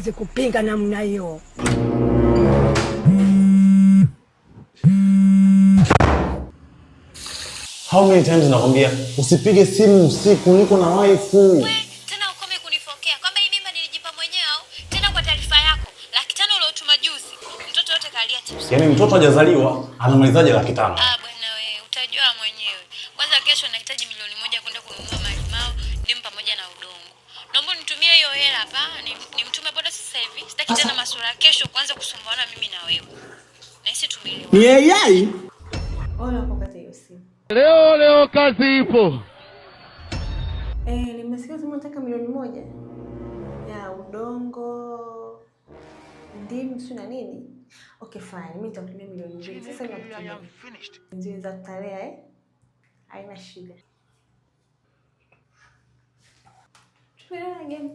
siwezi kupinga namna hiyo. How many times nakwambia usipige simu usiku, niko na wife. Tena ukome kunifokea kwamba hii mimba nilijipa mwenyewe au? Tena kwa taarifa yako, 500 uliotuma juzi. Mtoto yote kalia chips. Yaani mtoto hajazaliwa, anamalizaje 500? Bwana wewe, utajua mwenyewe. Kwanza kesho nahitaji milioni 1 kwenda kununua malimao, ndimu pamoja na udongo. Naomba nitumie hiyo hela hapa, nimtume boda sasa hivi. Sitaki tena masuala kesho kuanza kusumbuana mimi na wewe. Nahisi tumelewa. Ni AI. Ona wakati hiyo simu. Leo kazi ipo. Nimesikia unataka milioni 1 ya udongo, ndimu si na nini? Okay fine, mimi nitakutumia milioni 2. Sasa ninakutumia. Ndio za tarehe haina shida. Tuendelee game.